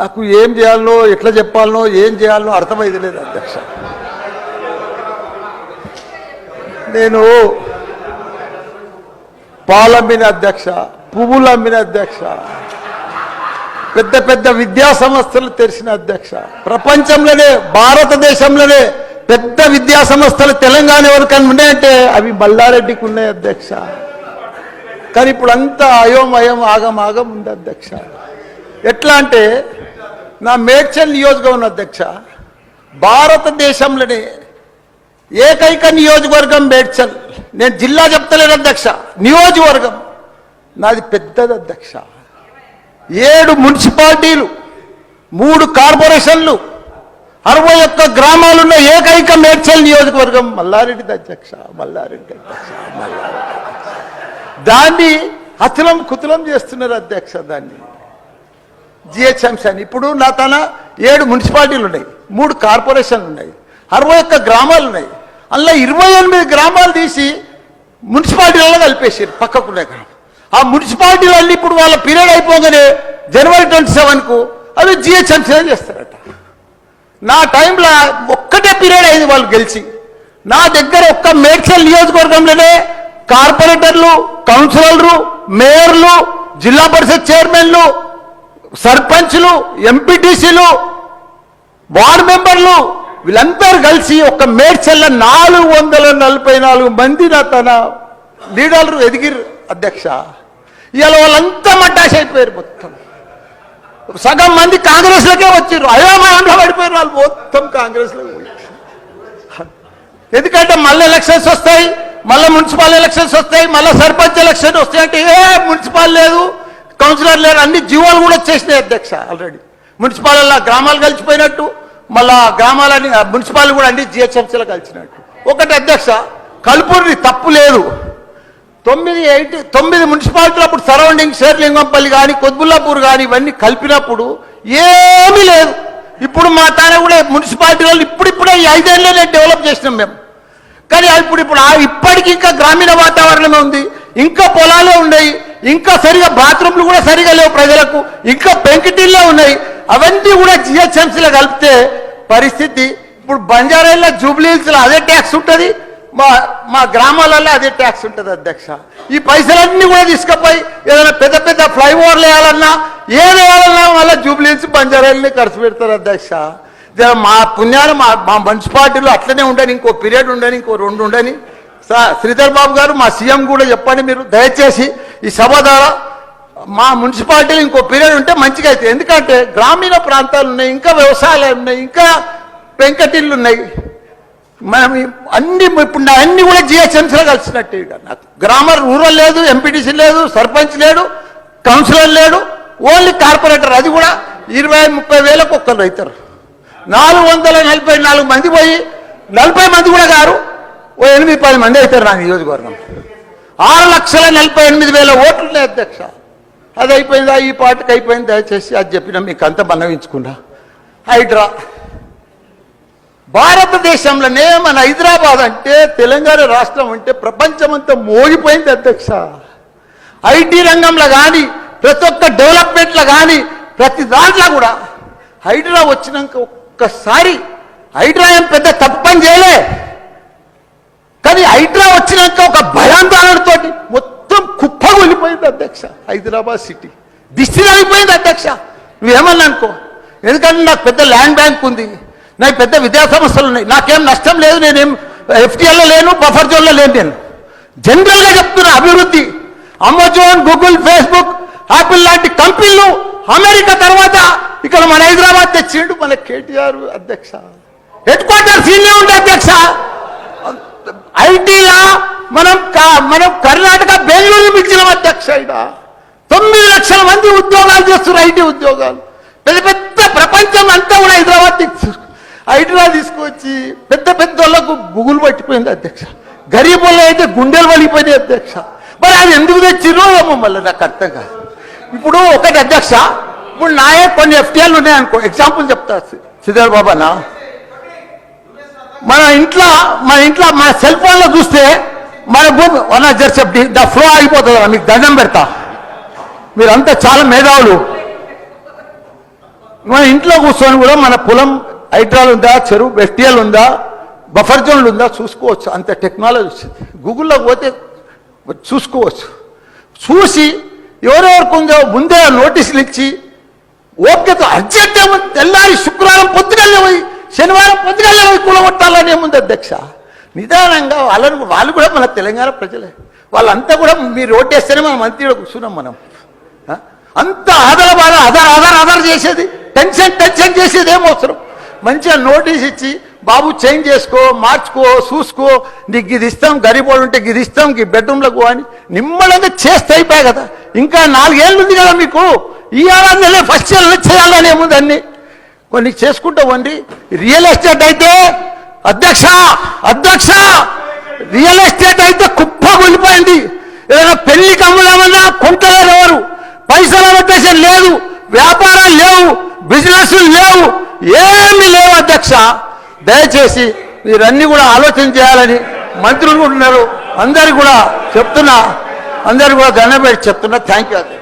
నాకు ఏం చేయాలనో ఎట్లా చెప్పాలనో ఏం చేయాలనో అర్థమైతే లేదు అధ్యక్ష. నేను పాలమ్మిన అధ్యక్ష, పువ్వులు అమ్మిన అధ్యక్ష, పెద్ద పెద్ద విద్యా సంస్థలు తెరిచిన అధ్యక్ష, ప్రపంచంలోనే భారతదేశంలోనే పెద్ద విద్యా సంస్థలు తెలంగాణ ఎవరికైనా ఉన్నాయంటే అవి మల్లారెడ్డికి ఉన్నాయి అధ్యక్ష. కానీ ఇప్పుడు అంతా అయోమయం ఆగమాగం ఉంది అధ్యక్ష. ఎట్లా అంటే నా మేడ్చల్ నియోజకవర్గం అధ్యక్ష, భారతదేశంలోనే ఏకైక నియోజకవర్గం మేడ్చల్. నేను జిల్లా చెప్తలేను అధ్యక్ష, నియోజకవర్గం నాది పెద్దది అధ్యక్ష. 7 మున్సిపాలిటీలు, 3 కార్పొరేషన్లు, 61 గ్రామాలున్న ఏకైక మేడ్చల్ నియోజకవర్గం మల్లారెడ్డి అధ్యక్ష. మల్లారెడ్డి అధ్యక్ష, దాన్ని అతులం కుతులం చేస్తున్నారు అధ్యక్ష. దాన్ని జిహెచ్ఎంసీ అని ఇప్పుడు నా తన 7 మున్సిపాలిటీలు ఉన్నాయి, 3 కార్పొరేషన్లు ఉన్నాయి, 61 గ్రామాలు ఉన్నాయి. అందులో 28 గ్రామాలు తీసి మున్సిపాలిటీలలో కలిపేసారు పక్కకునే గ్రామం. ఆ మున్సిపాలిటీలన్నీ ఇప్పుడు వాళ్ళ పీరియడ్ అయిపోగానే జనవరి 27కు అవి జిహెచ్ఎంసీ చేస్తారట. నా టైంలో ఒక్కటే పీరియడ్ అయింది వాళ్ళు గెలిచి. నా దగ్గర ఒక్క మేడ్చల్ నియోజకవర్గంలోనే కార్పొరేటర్లు, కౌన్సిలర్లు, మేయర్లు, జిల్లా పరిషత్ చైర్మన్లు, సర్పంచ్లు, ఎంపీటీసీలు, వార్డు మెంబర్లు వీళ్ళందరూ కలిసి ఒక్క మేడ్చల్ల 444 మంది నా తన లీడర్లు ఎదిగిరు అధ్యక్ష. ఇవాళ వాళ్ళంతా మడ్డాష్ అయిపోయారు. మొత్తం సగం మంది కాంగ్రెస్లకే వచ్చారు, అయోమయంలో పడిపోయారు వాళ్ళు మొత్తం కాంగ్రెస్లో. ఎందుకంటే మళ్ళీ ఎలక్షన్స్ వస్తాయి, మళ్ళీ మున్సిపల్ ఎలక్షన్స్ వస్తాయి, మళ్ళీ సర్పంచ్ ఎలక్షన్ వస్తాయి అంటే మున్సిపల్ లేదు, కౌన్సిలర్ లేరు, అన్ని జీవోలు కూడా వచ్చేసినాయి అధ్యక్ష. ఆల్రెడీ మున్సిపాల్లో గ్రామాలు కలిసిపోయినట్టు, మళ్ళా గ్రామాలని మున్సిపాల్ కూడా అన్ని జిహెచ్ఎంసీలో కలిసినట్టు. ఒకటి అధ్యక్ష, కలుపురి తప్పు లేదు. 9 మున్సిపాలిటీలు అప్పుడు సరౌండింగ్ షేర్లింగంపల్లి కానీ కొద్బుల్లాపూర్ కానీ ఇవన్నీ కలిపినప్పుడు ఏమీ లేదు. ఇప్పుడు మా తాన కూడా మున్సిపాలిటీలో ఇప్పుడిప్పుడే ఈ 5 ఏళ్ళనే డెవలప్ చేసినాం మేము. కానీ ఇప్పుడు ఇప్పటికి ఇంకా గ్రామీణ వాతావరణమే ఉంది, ఇంకా పొలాలే ఉన్నాయి, ఇంకా సరిగా బాత్రూమ్లు కూడా సరిగా లేవు ప్రజలకు, ఇంకా పెంకిటిల్లే ఉన్నాయి. అవన్నీ కూడా జిహెచ్ఎంసీలో కలిపితే పరిస్థితి ఇప్పుడు బంజారాల్లో, జూబ్లీహిల్స్లో అదే ట్యాక్స్ ఉంటుంది, మా గ్రామాలలో అదే ట్యాక్స్ ఉంటుంది అధ్యక్ష. ఈ పైసలన్నీ కూడా తీసుకుపోయి ఏదైనా పెద్ద పెద్ద ఫ్లైఓవర్లు వేయాలన్నా ఏది వేయాలన్నా మళ్ళీ జూబ్లీహిల్స్, బంజారాలని ఖర్చు పెడతారు అధ్యక్ష. మా పుణ్యాలు మా మున్సిపాలిటీలో అట్లనే ఉండని, ఇంకో పీరియడ్ ఉండని, ఇంకో 2 ఉండని. శ్రీధర్ బాబు గారు మా సీఎం కూడా చెప్పండి మీరు దయచేసి ఈ సభ ద్వారా మా మున్సిపాలిటీలో ఇంకో పీరియడ్ ఉంటే మంచిగా అవుతుంది. ఎందుకంటే గ్రామీణ ప్రాంతాలు ఉన్నాయి, ఇంకా వ్యవసాయాలు ఉన్నాయి, ఇంకా పెంకటిళ్ళు ఉన్నాయి. మనం ఇప్పుడు అన్ని కూడా జిహెచ్ఎంసీలో కలిసినట్టు. నాకు గ్రామర్ రూరల్ లేదు, ఎంపీటీసీ లేదు, సర్పంచ్ లేడు, కౌన్సిలర్ లేడు, ఓన్లీ కార్పొరేటర్. అది కూడా 20-30 వేలకు ఒక్కరు అవుతారు. 444 మంది పోయి 40 మంది కూడా గారు 8-10 మంది అవుతారు నా నియోజకవర్గం. 6,48,000 ఓట్లు ఉన్నాయి అధ్యక్ష. అది అయిపోయిందా, ఈ పార్టీకి అయిపోయింది. దయచేసి అది చెప్పినా మీకు అంత మనవించుకున్నా. హైడ్రా భారతదేశంలోనే మన హైదరాబాద్ అంటే, తెలంగాణ రాష్ట్రం అంటే ప్రపంచమంతా మోగిపోయింది అధ్యక్ష. ఐటీ రంగంలో కానీ, ప్రతి ఒక్క డెవలప్మెంట్లో కానీ, ప్రతి దాంట్లో కూడా హైడ్రా వచ్చినాక ఒక్కసారి హైడ్రా ఏం పెద్ద తప్పు పని చేయలే. కానీ హైడ్రా వచ్చినాక ఒక భయాందోళనతో మొత్తం కుప్పగొలిపోయింది అధ్యక్ష. హైదరాబాద్ సిటీ దిష్టి అయిపోయింది అధ్యక్ష. నువ్వేమన్నా అనుకో, ఎందుకంటే నాకు పెద్ద ల్యాండ్ బ్యాంక్ ఉంది, నాకు పెద్ద విద్యా సంస్థలు ఉన్నాయి, నాకేం నష్టం లేదు, నేనేం ఎఫ్టీఎల్లో లేను, బఫర్ జోన్లో లేను. నేను జనరల్గా చెప్తున్నా, అభివృద్ధి అమెజాన్, గూగుల్, ఫేస్బుక్, యాపిల్ లాంటి కంపెనీలు అమెరికా తర్వాత ఇక్కడ మన హైదరాబాద్ తెచ్చిండు మన కేటీఆర్ అధ్యక్ష. హెడ్ క్వార్టర్స్ ఇన్నే ఉండే అధ్యక్ష. ఐటీలా మనం కర్ణాటక బెంగళూరు పిలిచినాం అధ్యక్ష. 9 లక్షల మంది ఉద్యోగాలు చేస్తున్నారు, ఐటీ ఉద్యోగాలు. పెద్ద పెద్ద ప్రపంచం అంతా కూడా హైదరాబాద్ తీసుకొచ్చి పెద్ద పెద్ద వాళ్ళకు గుగులు పట్టిపోయింది అధ్యక్ష. గరీబుల్లో అయితే గుండెలు వలిగిపోయినాయి అధ్యక్ష. మరి అది ఎందుకు తెచ్చిరో ఏమో మళ్ళీ నాకు అర్థం కాదు. ఇప్పుడు ఒకటి అధ్యక్ష, ఇప్పుడు నాయే కొన్ని ఎఫ్టీఎల్ ఉన్నాయనుకో, ఎగ్జాంపుల్ చెప్తా శ్రీధర్ బాబా. మన ఇంట్లో మన సెల్ ఫోన్లో చూస్తే మన భూమి జర్సెప్టి ద ఫ్లో ఆగిపోతుంది. మీకు దండం పెడతా, మీరంతా చాలా మేధావులు. మన ఇంట్లో కూర్చొని కూడా మన పొలం హైడ్రాల్ ఉందా, చెరువు ఎఫ్టీఎల్ ఉందా, బఫర్ జోన్లు ఉందా చూసుకోవచ్చు. అంత టెక్నాలజీ వచ్చింది. గూగుల్లో పోతే చూసుకోవచ్చు. చూసి ఎవరెవరికి ఉందో ముందే నోటీసులు ఇచ్చి ఓపికతో అర్జెంట్ ఏముంది, తెల్లారి శుక్రవారం పొద్దుగల్లే పోయి శనివారం పొద్దుగల్లే పోయి కూలగొట్టాలని ఏముంది అధ్యక్ష. నిదానంగా వాళ్ళు కూడా మన తెలంగాణ ప్రజలే. వాళ్ళంతా కూడా మీరు ఓటేస్తేనే మనం మంత్రిలో కూర్చున్నాం. మనం అంత ఆధార చేసేది టెన్షన్ చేసేది ఏం అవసరం. మంచిగా నోటీస్ ఇచ్చి బాబు చేంజ్ చేసుకో, మార్చుకో, చూసుకో, నీకు ఇది ఇస్తాం, గరీబోడు ఉంటే ఇది ఇస్తాం, ఈ బెడ్రూమ్లకు అని నిమ్మడంగా చేస్తే అయిపోయాయి కదా. ఇంకా 4 ఏళ్ళు ఉంది కదా మీకు. ఈ ఏడాది ఫస్ట్ ఇయర్ చేయాలని ఏముంది, అన్ని కొన్ని చేసుకుంటా వండి. రియల్ ఎస్టేట్ అయితే అధ్యక్ష రియల్ ఎస్టేట్ అయితే కుప్ప కూలిపోయింది. ఏదైనా పెళ్లికి అమ్ముదామన్నా కొంటలేరు ఎవరు, పైసల రొటేషన్ లేదు, వ్యాపారాలు లేవు, బిజినెస్ లేవు, ఏమీ లేవు అధ్యక్ష. దయచేసి మీరన్నీ కూడా ఆలోచన చేయాలని మంత్రులు ఉన్నారు. అందరు కూడా చెప్తున్నా, అందరు కూడా దండం పెట్టి చెప్తున్నా. Thank you.